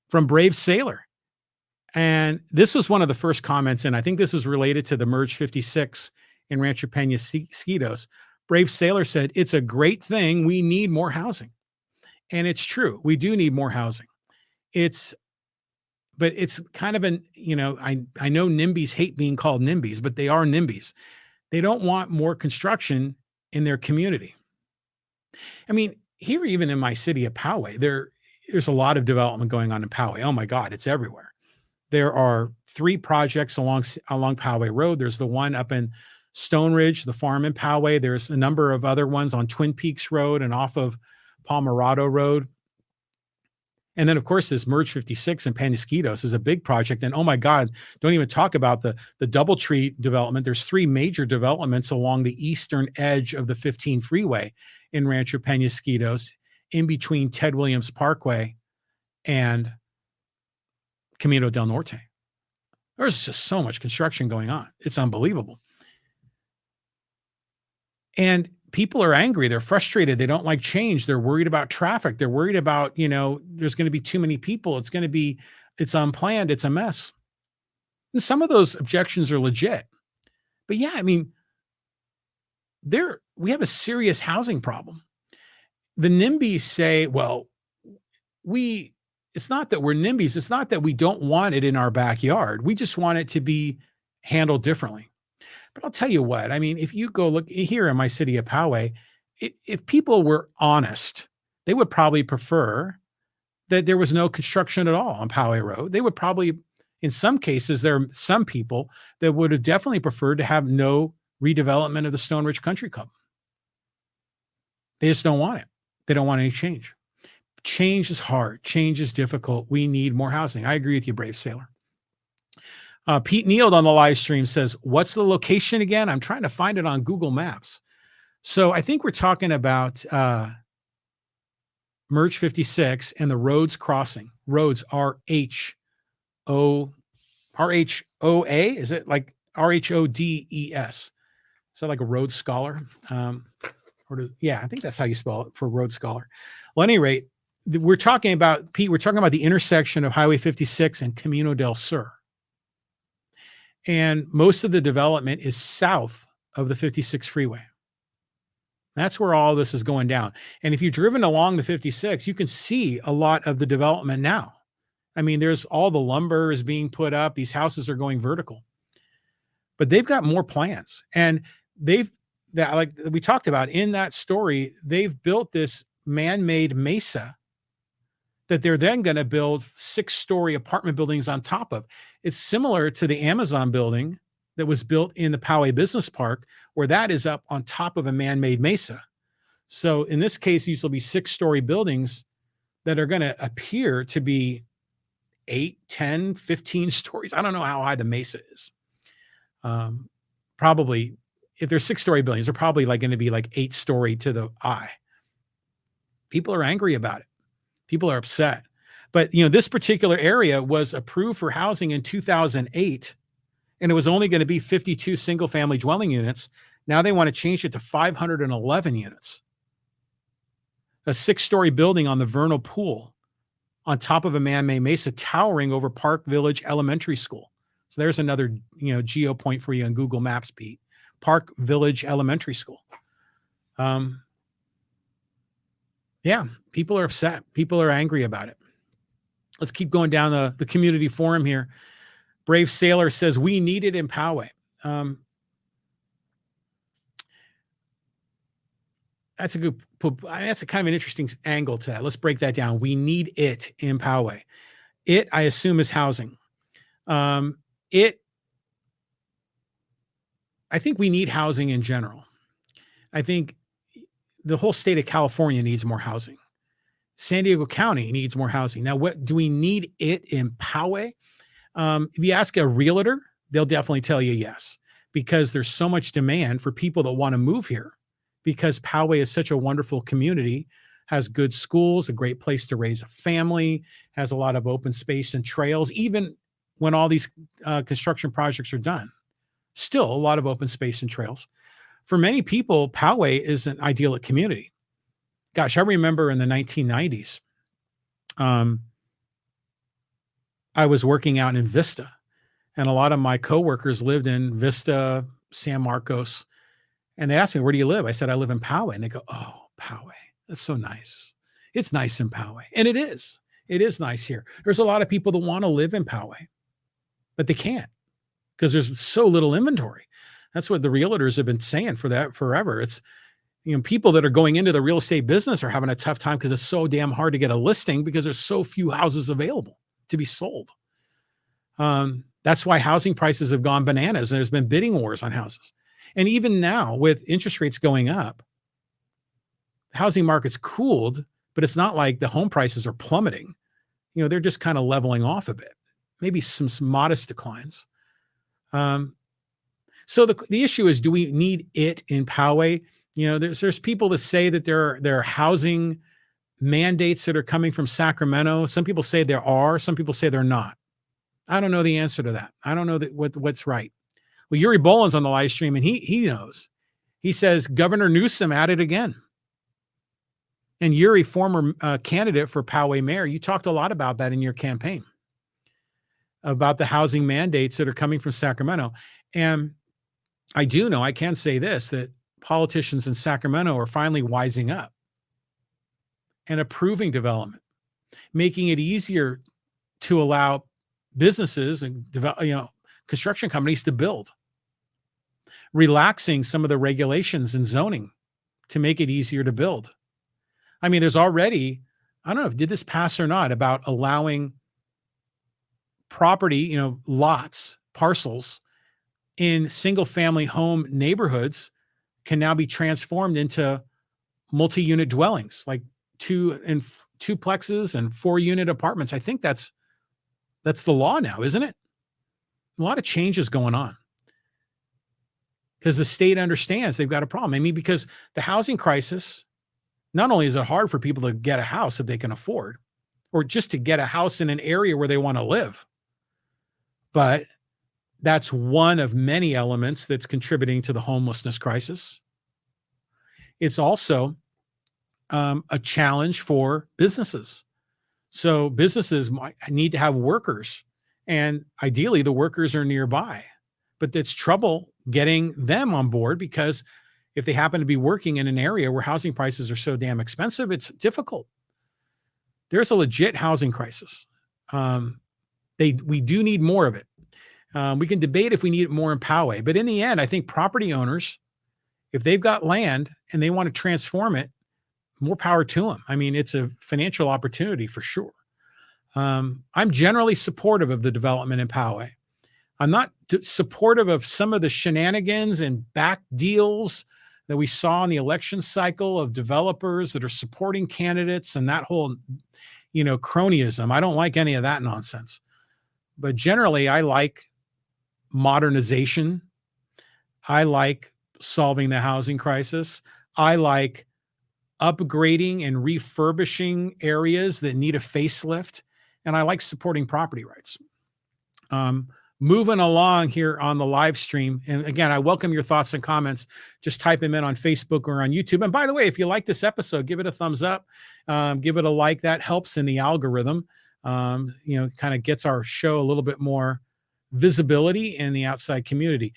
from Brave Sailor. And this was one of the first comments, and I think this is related to the Merge 56 in Rancho Penasquitos. Brave Sailor said, "It's a great thing. We need more housing." And it's true. We do need more housing. It's but it's kind of an, I know NIMBYs hate being called NIMBYs, but they are NIMBYs. They don't want more construction in their community. I mean, here, even in my city of Poway, there's a lot of development going on in Poway. Oh my God, it's everywhere. There are 3 projects along Poway Road. There's the one up in Stone Ridge, the farm in Poway. There's a number of other ones on Twin Peaks Road and off of Palmerado Road. And then, of course, this Merge 56 in Penasquitos is a big project. And oh my God, don't even talk about the Doubletree development. There's 3 major developments along the eastern edge of the 15 freeway in Rancho Penasquitos, in between Ted Williams Parkway and Camino del Norte. There's just so much construction going on. It's unbelievable. And people are angry. They're frustrated. They don't like change. They're worried about traffic. They're worried about, there's going to be too many people. It's unplanned. It's a mess. And some of those objections are legit. But yeah, I mean, we have a serious housing problem. The NIMBYs say, well, it's not that we're NIMBYs. It's not that we don't want it in our backyard. We just want it to be handled differently. But I'll tell you what, I mean, if you go look here in my city of Poway, if people were honest, they would probably prefer that there was no construction at all on Poway Road. They would probably, in some cases, there are some people that would have definitely preferred to have no redevelopment of the Stone Ridge Country Club. They just don't want it. They don't want any change. Change is hard. Change is difficult. We need more housing. I agree with you, Brave Sailor. Pete Neild on the live stream says, what's the location again? I'm trying to find it on Google Maps. So I think we're talking about Merge 56 and the Rhodes Crossing. Rhodes, R-H-O-A? Is it like R-H-O-D-E-S? Is that like a Rhodes Scholar? I think that's how you spell it, for Rhodes Scholar. Well, at any rate, we're talking about the intersection of Highway 56 and Camino del Sur. And most of the development is south of the 56 freeway. That's where all this is going down. And if you've driven along the 56, you can see a lot of the development now. I mean, there's all the lumber is being put up. These houses are going vertical. But they've got more plans. And like we talked about in that story, they've built this man-made mesa that they're then going to build 6-story apartment buildings on top of. It's similar to the Amazon building that was built in the Poway Business Park, where that is up on top of a man-made mesa. So in this case, these will be 6-story buildings that are going to appear to be 8, 10, 15 stories. I don't know how high the mesa is. Probably, if they're 6-story buildings, they're probably going to be like 8-story to the eye. People are angry about it. People are upset. But, this particular area was approved for housing in 2008, and it was only going to be 52 single-family dwelling units. Now they want to change it to 511 units. A 6-story building on the vernal pool on top of a man-made mesa towering over Park Village Elementary School. So there's another, geo point for you on Google Maps, Pete. Park Village Elementary School. Yeah, people are upset. People are angry about it. Let's keep going down the community forum here. Brave Sailor says, we need it in Poway. That's a kind of an interesting angle to that. Let's break that down. We need it in Poway. It, I assume, is housing. I think we need housing in general. I think the whole state of California needs more housing. San Diego County needs more housing. Now, what do we need it in Poway? If you ask a realtor, they'll definitely tell you yes, because there's so much demand for people that want to move here, because Poway is such a wonderful community, has good schools, a great place to raise a family, has a lot of open space and trails, even when all these construction projects are done. Still a lot of open space and trails. For many people, Poway is an idyllic community. Gosh, I remember in the 1990s, I was working out in Vista, and a lot of my coworkers lived in Vista, San Marcos, and they asked me, "Where do you live?" I said, "I live in Poway." And they go, "Oh, Poway. That's so nice." It's nice in Poway. And it is. It is nice here. There's a lot of people that want to live in Poway, but they can't because there's so little inventory. That's what the realtors have been saying for that forever. It's, people that are going into the real estate business are having a tough time because it's so damn hard to get a listing because there's so few houses available to be sold. That's why housing prices have gone bananas. There's been bidding wars on houses. And even now, with interest rates going up, the housing market's cooled, but it's not like the home prices are plummeting. They're just kind of leveling off a bit, maybe some modest declines. So the issue is, do we need it in Poway? There's people that say that there are housing mandates that are coming from Sacramento. Some people say there are. Some people say they're not. I don't know the answer to that. I don't know what's right. Well, Yuri Boland's on the live stream, and he knows. He says Governor Newsom at it again. And Yuri, former candidate for Poway mayor, you talked a lot about that in your campaign, about the housing mandates that are coming from Sacramento. And I do know, I can say this, that politicians in Sacramento are finally wising up and approving development, making it easier to allow businesses and construction companies to build, relaxing some of the regulations and zoning to make it easier to build. I mean, there's already, I don't know if did this pass or not, about allowing property, lots, parcels in single family home neighborhoods can now be transformed into multi-unit dwellings, like 2-plexes and 4-unit apartments. I think that's the law now, isn't it? A lot of changes going on because the state understands they've got a problem. I mean, because the housing crisis, not only is it hard for people to get a house that they can afford, or just to get a house in an area where they want to live, but that's one of many elements that's contributing to the homelessness crisis. It's also a challenge for businesses. So businesses might need to have workers, and ideally the workers are nearby, but it's trouble getting them on board because if they happen to be working in an area where housing prices are so damn expensive, it's difficult. There's a legit housing crisis. We do need more of it. We can debate if we need it more in Poway, but in the end, I think property owners, if they've got land and they want to transform it, more power to them. I mean, it's a financial opportunity for sure. I'm generally supportive of the development in Poway. I'm not supportive of some of the shenanigans and back deals that we saw in the election cycle of developers that are supporting candidates and that whole, cronyism. I don't like any of that nonsense. But generally, I like modernization. I like solving the housing crisis. I like upgrading and refurbishing areas that need a facelift. And I like supporting property rights. Moving along here on the live stream. And again, I welcome your thoughts and comments. Just type them in on Facebook or on YouTube. And by the way, if you like this episode, give it a thumbs up, give it a like. That helps in the algorithm. Kind of gets our show a little bit more visibility in the outside community.